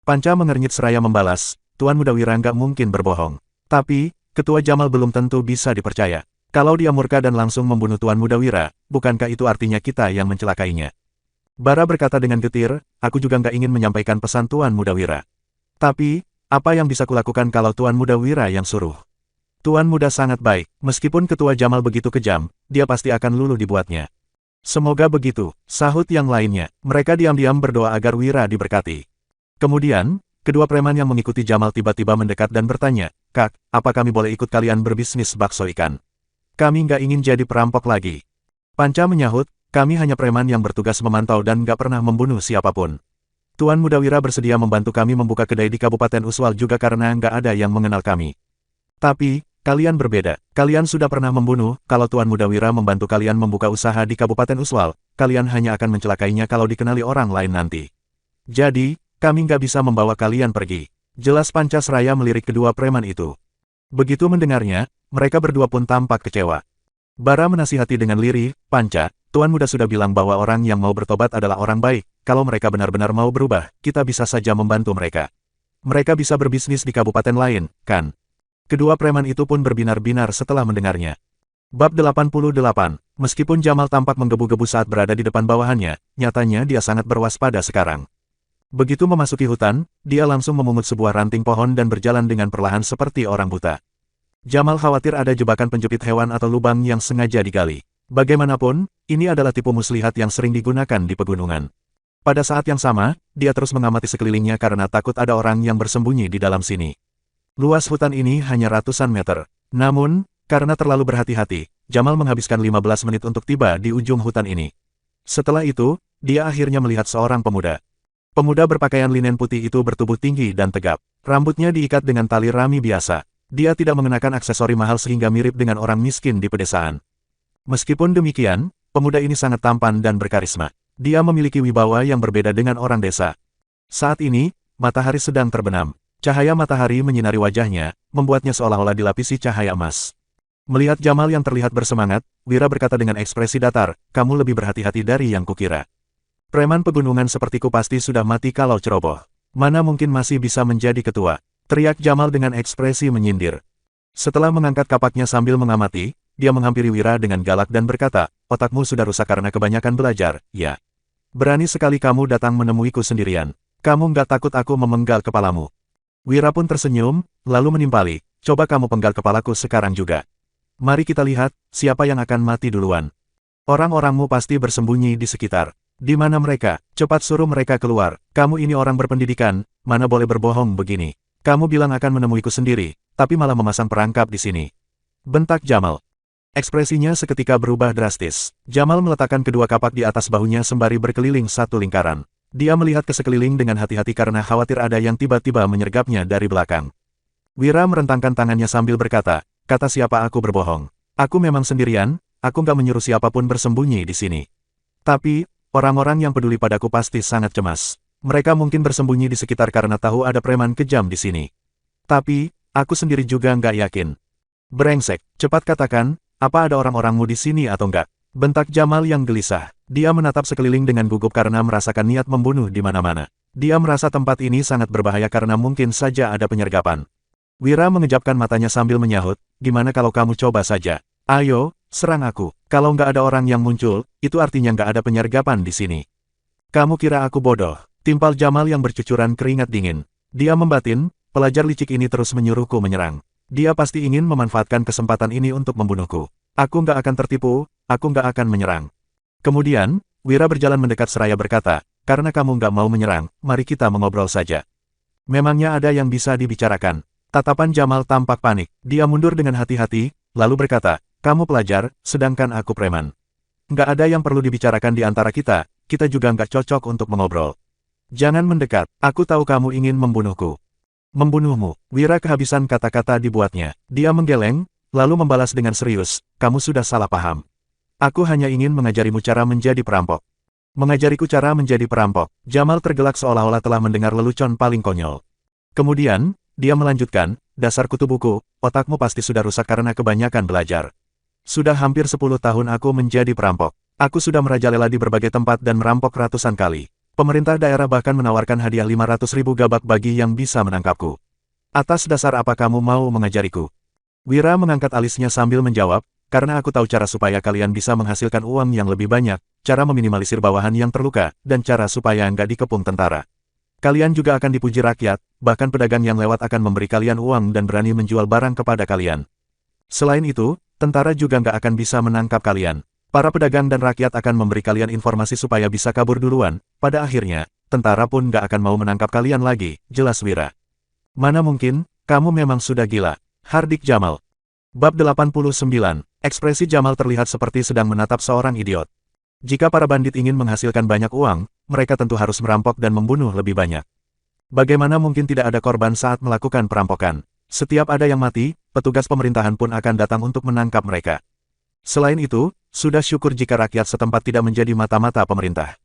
Panca mengernyit seraya membalas, Tuan Muda Wira nggak mungkin berbohong. Tapi, Ketua Jamal belum tentu bisa dipercaya. Kalau dia murka dan langsung membunuh Tuan Muda Wira, bukankah itu artinya kita yang mencelakainya? Bara berkata dengan getir, aku juga nggak ingin menyampaikan pesan Tuan Muda Wira. Tapi, apa yang bisa kulakukan kalau Tuan Muda Wira yang suruh? Tuan Muda sangat baik, meskipun Ketua Jamal begitu kejam, dia pasti akan luluh dibuatnya. Semoga begitu, sahut yang lainnya. Mereka diam-diam berdoa agar Wira diberkati. Kemudian, kedua preman yang mengikuti Jamal tiba-tiba mendekat dan bertanya, Kak, apa kami boleh ikut kalian berbisnis bakso ikan? Kami nggak ingin jadi perampok lagi. Panca menyahut, kami hanya preman yang bertugas memantau dan nggak pernah membunuh siapapun. Tuan Muda Wira bersedia membantu kami membuka kedai di Kabupaten Uswal juga karena nggak ada yang mengenal kami. Tapi, kalian berbeda. Kalian sudah pernah membunuh, kalau Tuan Muda Wira membantu kalian membuka usaha di Kabupaten Uswal, kalian hanya akan mencelakainya kalau dikenali orang lain nanti. Jadi, kami nggak bisa membawa kalian pergi. Jelas Panca seraya melirik kedua preman itu. Begitu mendengarnya, mereka berdua pun tampak kecewa. Bara menasihati dengan lirih, Panca, Tuan Muda sudah bilang bahwa orang yang mau bertobat adalah orang baik, kalau mereka benar-benar mau berubah, kita bisa saja membantu mereka. Mereka bisa berbisnis di kabupaten lain, kan? Kedua preman itu pun berbinar-binar setelah mendengarnya. Bab 88, meskipun Jamal tampak menggebu-gebu saat berada di depan bawahannya, nyatanya dia sangat berwaspada sekarang. Begitu memasuki hutan, dia langsung memungut sebuah ranting pohon dan berjalan dengan perlahan seperti orang buta. Jamal khawatir ada jebakan penjepit hewan atau lubang yang sengaja digali. Bagaimanapun, ini adalah tipu muslihat yang sering digunakan di pegunungan. Pada saat yang sama, dia terus mengamati sekelilingnya karena takut ada orang yang bersembunyi di dalam sini. Luas hutan ini hanya ratusan meter. Namun, karena terlalu berhati-hati, Jamal menghabiskan 15 menit untuk tiba di ujung hutan ini. Setelah itu, dia akhirnya melihat seorang pemuda. Pemuda berpakaian linen putih itu bertubuh tinggi dan tegap. Rambutnya diikat dengan tali rami biasa. Dia tidak mengenakan aksesori mahal sehingga mirip dengan orang miskin di pedesaan. Meskipun demikian, pemuda ini sangat tampan dan berkarisma. Dia memiliki wibawa yang berbeda dengan orang desa. Saat ini, matahari sedang terbenam. Cahaya matahari menyinari wajahnya, membuatnya seolah-olah dilapisi cahaya emas. Melihat Jamal yang terlihat bersemangat, Wira berkata dengan ekspresi datar, kamu lebih berhati-hati dari yang kukira. Preman pegunungan sepertiku pasti sudah mati kalau ceroboh. Mana mungkin masih bisa menjadi ketua? Teriak Jamal dengan ekspresi menyindir. Setelah mengangkat kapaknya sambil mengamati, dia menghampiri Wira dengan galak dan berkata, otakmu sudah rusak karena kebanyakan belajar, ya. Berani sekali kamu datang menemuiku sendirian. Kamu nggak takut aku memenggal kepalamu? Wira pun tersenyum, lalu menimpali, coba kamu penggal kepalaku sekarang juga. Mari kita lihat, siapa yang akan mati duluan. Orang-orangmu pasti bersembunyi di sekitar. Di mana mereka? Cepat suruh mereka keluar. Kamu ini orang berpendidikan, mana boleh berbohong begini. Kamu bilang akan menemuiku sendiri, tapi malah memasang perangkap di sini. Bentak Jamal. Ekspresinya seketika berubah drastis. Jamal meletakkan kedua kapak di atas bahunya sembari berkeliling satu lingkaran. Dia melihat ke sekeliling dengan hati-hati karena khawatir ada yang tiba-tiba menyergapnya dari belakang. Wira merentangkan tangannya sambil berkata, kata siapa aku berbohong. Aku memang sendirian, aku nggak menyuruh siapapun bersembunyi di sini. Tapi, orang-orang yang peduli padaku pasti sangat cemas. Mereka mungkin bersembunyi di sekitar karena tahu ada preman kejam di sini. Tapi, aku sendiri juga nggak yakin. Brengsek, cepat katakan, apa ada orang-orangmu di sini atau enggak? Bentak Jamal yang gelisah. Dia menatap sekeliling dengan gugup karena merasakan niat membunuh di mana-mana. Dia merasa tempat ini sangat berbahaya karena mungkin saja ada penyergapan. Wira mengejapkan matanya sambil menyahut, gimana kalau kamu coba saja? Ayo, serang aku. Kalau nggak ada orang yang muncul, itu artinya nggak ada penyergapan di sini. Kamu kira aku bodoh? Timpal Jamal yang bercucuran keringat dingin. Dia membatin, pelajar licik ini terus menyuruhku menyerang. Dia pasti ingin memanfaatkan kesempatan ini untuk membunuhku. Aku nggak akan tertipu, aku nggak akan menyerang. Kemudian, Wira berjalan mendekat seraya berkata, karena kamu nggak mau menyerang, mari kita mengobrol saja. Memangnya ada yang bisa dibicarakan? Tatapan Jamal tampak panik. Dia mundur dengan hati-hati, lalu berkata, kamu pelajar, sedangkan aku preman. Nggak ada yang perlu dibicarakan di antara kita juga nggak cocok untuk mengobrol. Jangan mendekat, aku tahu kamu ingin membunuhku. Membunuhmu. Wira kehabisan kata-kata dibuatnya. Dia menggeleng, lalu membalas dengan serius, kamu sudah salah paham. Aku hanya ingin mengajarimu cara menjadi perampok. Mengajariku cara menjadi perampok. Jamal tergelak seolah-olah telah mendengar lelucon paling konyol. Kemudian, dia melanjutkan, dasar kutu buku, otakmu pasti sudah rusak karena kebanyakan belajar. Sudah hampir 10 tahun aku menjadi perampok. Aku sudah merajalela di berbagai tempat dan merampok ratusan kali. Pemerintah daerah bahkan menawarkan hadiah 500.000 gabak bagi yang bisa menangkapku. Atas dasar apa kamu mau mengajariku? Wira mengangkat alisnya sambil menjawab, karena aku tahu cara supaya kalian bisa menghasilkan uang yang lebih banyak, cara meminimalisir bawahan yang terluka, dan cara supaya nggak dikepung tentara. Kalian juga akan dipuji rakyat, bahkan pedagang yang lewat akan memberi kalian uang dan berani menjual barang kepada kalian. Selain itu, tentara juga nggak akan bisa menangkap kalian. Para pedagang dan rakyat akan memberi kalian informasi supaya bisa kabur duluan. Pada akhirnya, tentara pun nggak akan mau menangkap kalian lagi, jelas Wira. Mana mungkin, kamu memang sudah gila. Hardik Jamal. Bab 89. Ekspresi Jamal terlihat seperti sedang menatap seorang idiot. Jika para bandit ingin menghasilkan banyak uang, mereka tentu harus merampok dan membunuh lebih banyak. Bagaimana mungkin tidak ada korban saat melakukan perampokan? Setiap ada yang mati, petugas pemerintahan pun akan datang untuk menangkap mereka. Selain itu, sudah syukur jika rakyat setempat tidak menjadi mata-mata pemerintah.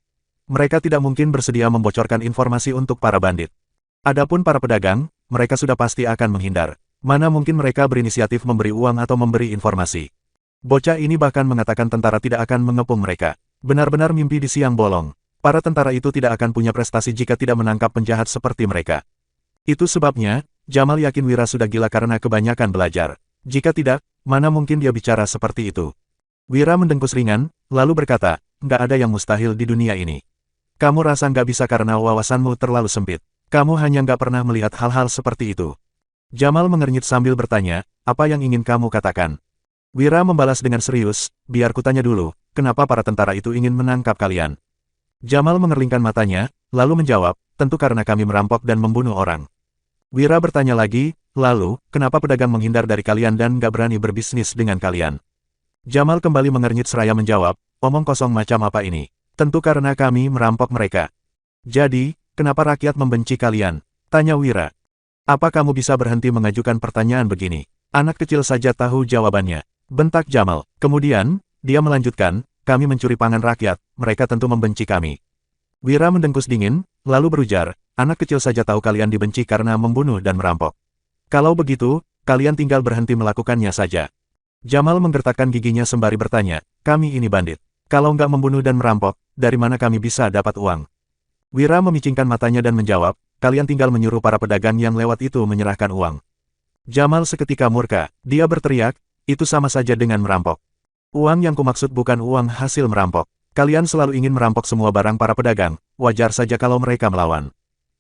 Mereka tidak mungkin bersedia membocorkan informasi untuk para bandit. Adapun para pedagang, mereka sudah pasti akan menghindar. Mana mungkin mereka berinisiatif memberi uang atau memberi informasi. Bocah ini bahkan mengatakan tentara tidak akan mengepung mereka. Benar-benar mimpi di siang bolong. Para tentara itu tidak akan punya prestasi jika tidak menangkap penjahat seperti mereka. Itu sebabnya, Jamal yakin Wira sudah gila karena kebanyakan belajar. Jika tidak, mana mungkin dia bicara seperti itu. Wira mendengkus ringan, lalu berkata, nggak ada yang mustahil di dunia ini. Kamu rasa nggak bisa karena wawasanmu terlalu sempit. Kamu hanya nggak pernah melihat hal-hal seperti itu. Jamal mengernyit sambil bertanya, apa yang ingin kamu katakan? Wira membalas dengan serius, biar kutanya dulu, kenapa para tentara itu ingin menangkap kalian? Jamal mengerlingkan matanya, lalu menjawab, tentu karena kami merampok dan membunuh orang. Wira bertanya lagi, lalu, kenapa pedagang menghindar dari kalian dan nggak berani berbisnis dengan kalian? Jamal kembali mengernyit seraya menjawab, omong kosong macam apa ini? Tentu karena kami merampok mereka. Jadi, kenapa rakyat membenci kalian? Tanya Wira. Apa kamu bisa berhenti mengajukan pertanyaan begini? Anak kecil saja tahu jawabannya. Bentak Jamal. Kemudian, dia melanjutkan, kami mencuri pangan rakyat, mereka tentu membenci kami. Wira mendengkus dingin, lalu berujar, anak kecil saja tahu kalian dibenci karena membunuh dan merampok. Kalau begitu, kalian tinggal berhenti melakukannya saja. Jamal menggertakkan giginya sembari bertanya, kami ini bandit. Kalau nggak membunuh dan merampok, dari mana kami bisa dapat uang? Wira memicingkan matanya dan menjawab, kalian tinggal menyuruh para pedagang yang lewat itu menyerahkan uang. Jamal seketika murka, dia berteriak, itu sama saja dengan merampok. Uang yang kumaksud bukan uang hasil merampok. Kalian selalu ingin merampok semua barang para pedagang, wajar saja kalau mereka melawan.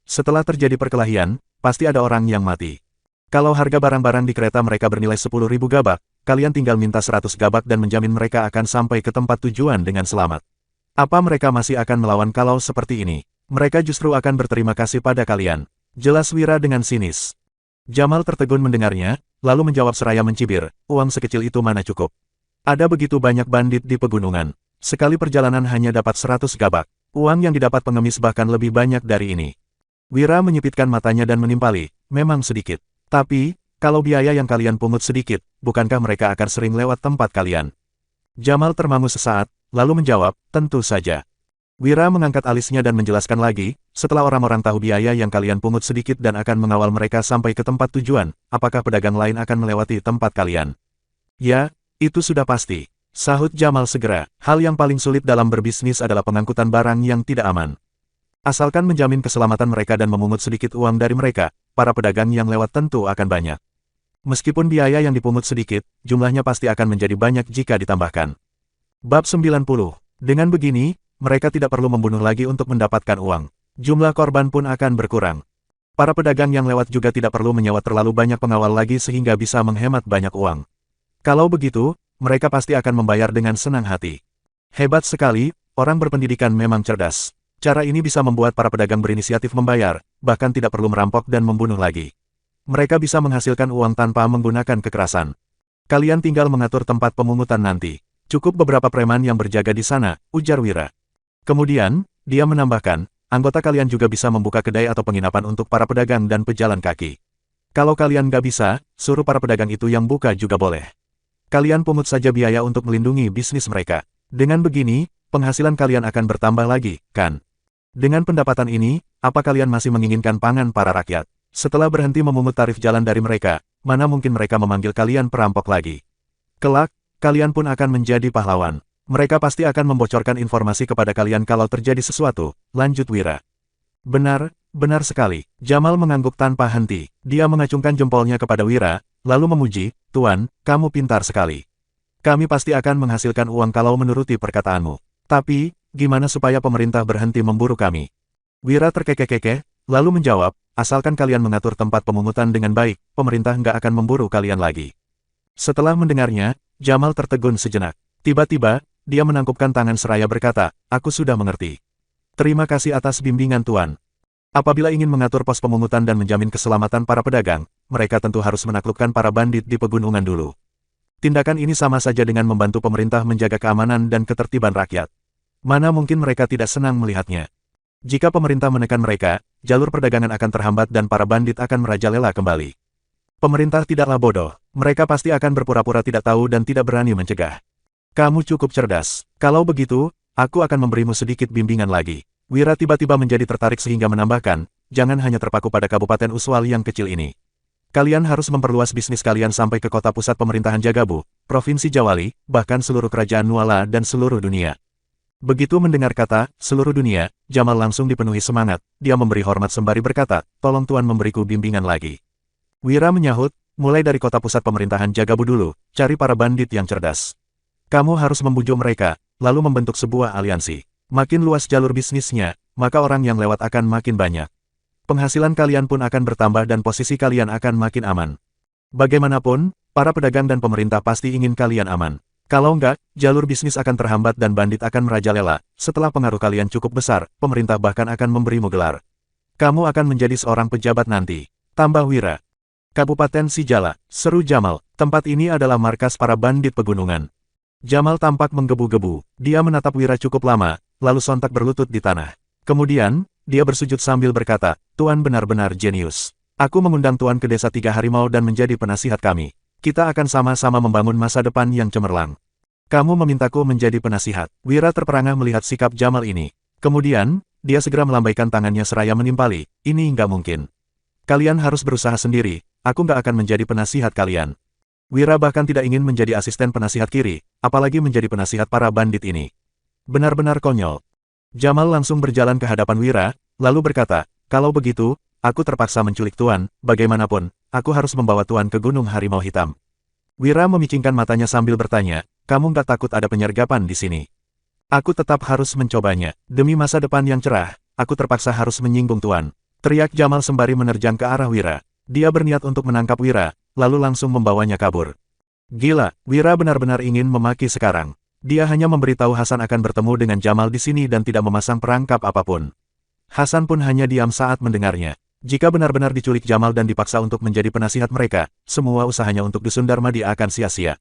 Setelah terjadi perkelahian, pasti ada orang yang mati. Kalau harga barang-barang di kereta mereka bernilai 10.000 gabak, kalian tinggal minta 100 gabak dan menjamin mereka akan sampai ke tempat tujuan dengan selamat. Apa mereka masih akan melawan kalau seperti ini? Mereka justru akan berterima kasih pada kalian. Jelas Wira dengan sinis. Jamal tertegun mendengarnya, lalu menjawab seraya mencibir, uang sekecil itu mana cukup. Ada begitu banyak bandit di pegunungan. Sekali perjalanan hanya dapat 100 gabak. Uang yang didapat pengemis bahkan lebih banyak dari ini. Wira menyipitkan matanya dan menimpali, memang sedikit. Tapi, kalau biaya yang kalian pungut sedikit, bukankah mereka akan sering lewat tempat kalian? Jamal termangu sesaat, lalu menjawab, tentu saja. Wira mengangkat alisnya dan menjelaskan lagi, setelah orang-orang tahu biaya yang kalian pungut sedikit dan akan mengawal mereka sampai ke tempat tujuan, apakah pedagang lain akan melewati tempat kalian? Ya, itu sudah pasti. Sahut Jamal segera, hal yang paling sulit dalam berbisnis adalah pengangkutan barang yang tidak aman. Asalkan menjamin keselamatan mereka dan memungut sedikit uang dari mereka, para pedagang yang lewat tentu akan banyak. Meskipun biaya yang dipungut sedikit, jumlahnya pasti akan menjadi banyak jika ditambahkan. Bab 90. Dengan begini, mereka tidak perlu membunuh lagi untuk mendapatkan uang. Jumlah korban pun akan berkurang. Para pedagang yang lewat juga tidak perlu menyewa terlalu banyak pengawal lagi sehingga bisa menghemat banyak uang. Kalau begitu, mereka pasti akan membayar dengan senang hati. Hebat sekali, orang berpendidikan memang cerdas. Cara ini bisa membuat para pedagang berinisiatif membayar, bahkan tidak perlu merampok dan membunuh lagi. Mereka bisa menghasilkan uang tanpa menggunakan kekerasan. Kalian tinggal mengatur tempat pemungutan nanti. Cukup beberapa preman yang berjaga di sana, ujar Wira. Kemudian, dia menambahkan, anggota kalian juga bisa membuka kedai atau penginapan untuk para pedagang dan pejalan kaki. Kalau kalian nggak bisa, suruh para pedagang itu yang buka juga boleh. Kalian pungut saja biaya untuk melindungi bisnis mereka. Dengan begini, penghasilan kalian akan bertambah lagi, kan? Dengan pendapatan ini, apa kalian masih menginginkan pangan para rakyat? Setelah berhenti memungut tarif jalan dari mereka, mana mungkin mereka memanggil kalian perampok lagi? Kelak, kalian pun akan menjadi pahlawan. Mereka pasti akan membocorkan informasi kepada kalian kalau terjadi sesuatu, lanjut Wira. Benar, benar sekali. Jamal mengangguk tanpa henti. Dia mengacungkan jempolnya kepada Wira, lalu memuji, Tuan, kamu pintar sekali. Kami pasti akan menghasilkan uang kalau menuruti perkataanmu. Tapi, gimana supaya pemerintah berhenti memburu kami? Wira terkekeh-kekeh, lalu menjawab, asalkan kalian mengatur tempat pemungutan dengan baik, pemerintah nggak akan memburu kalian lagi. Setelah mendengarnya, Jamal tertegun sejenak. Tiba-tiba, dia menangkupkan tangan seraya berkata, aku sudah mengerti. Terima kasih atas bimbingan Tuan. Apabila ingin mengatur pos pemungutan dan menjamin keselamatan para pedagang, mereka tentu harus menaklukkan para bandit di pegunungan dulu. Tindakan ini sama saja dengan membantu pemerintah menjaga keamanan dan ketertiban rakyat. Mana mungkin mereka tidak senang melihatnya. Jika pemerintah menekan mereka, jalur perdagangan akan terhambat dan para bandit akan merajalela kembali. Pemerintah tidaklah bodoh, mereka pasti akan berpura-pura tidak tahu dan tidak berani mencegah. Kamu cukup cerdas. Kalau begitu, aku akan memberimu sedikit bimbingan lagi. Wira tiba-tiba menjadi tertarik sehingga menambahkan, jangan hanya terpaku pada Kabupaten Uswal yang kecil ini. Kalian harus memperluas bisnis kalian sampai ke kota pusat pemerintahan Jagabu, Provinsi Jawali, bahkan seluruh kerajaan Nuala dan seluruh dunia. Begitu mendengar kata, seluruh dunia, Jamal langsung dipenuhi semangat. Dia memberi hormat sembari berkata, tolong Tuan memberiku bimbingan lagi. Wira menyahut, mulai dari kota pusat pemerintahan Jagabu dulu, cari para bandit yang cerdas. Kamu harus membujuk mereka, lalu membentuk sebuah aliansi. Makin luas jalur bisnisnya, maka orang yang lewat akan makin banyak. Penghasilan kalian pun akan bertambah dan posisi kalian akan makin aman. Bagaimanapun, para pedagang dan pemerintah pasti ingin kalian aman. Kalau enggak, jalur bisnis akan terhambat dan bandit akan merajalela. Setelah pengaruh kalian cukup besar, pemerintah bahkan akan memberimu gelar. Kamu akan menjadi seorang pejabat nanti. Tambah Wira. Kabupaten Sijala, seru Jamal, tempat ini adalah markas para bandit pegunungan. Jamal tampak menggebu-gebu, dia menatap Wira cukup lama, lalu sontak berlutut di tanah. Kemudian, dia bersujud sambil berkata, Tuan benar-benar jenius. Aku mengundang Tuan ke desa Tiga Harimau dan menjadi penasihat kami. Kita akan sama-sama membangun masa depan yang cemerlang. Kamu memintaku menjadi penasihat. Wira terperangah melihat sikap Jamal ini. Kemudian, dia segera melambaikan tangannya seraya menimpali, ini nggak mungkin. Kalian harus berusaha sendiri, aku nggak akan menjadi penasihat kalian. Wira bahkan tidak ingin menjadi asisten penasihat kiri, apalagi menjadi penasihat para bandit ini. Benar-benar konyol. Jamal langsung berjalan ke hadapan Wira, lalu berkata, kalau begitu, aku terpaksa menculik Tuan, bagaimanapun, aku harus membawa Tuan ke Gunung Harimau Hitam. Wira memicingkan matanya sambil bertanya, kamu nggak takut ada penyergapan di sini? Aku tetap harus mencobanya. Demi masa depan yang cerah, aku terpaksa harus menyinggung Tuan. Teriak Jamal sembari menerjang ke arah Wira. Dia berniat untuk menangkap Wira, lalu langsung membawanya kabur. Gila, Wira benar-benar ingin memaki sekarang. Dia hanya memberitahu Hasan akan bertemu dengan Jamal di sini dan tidak memasang perangkap apapun. Hasan pun hanya diam saat mendengarnya. Jika benar-benar diculik Jamal dan dipaksa untuk menjadi penasihat mereka, semua usahanya untuk Dusun Darmadi akan sia-sia.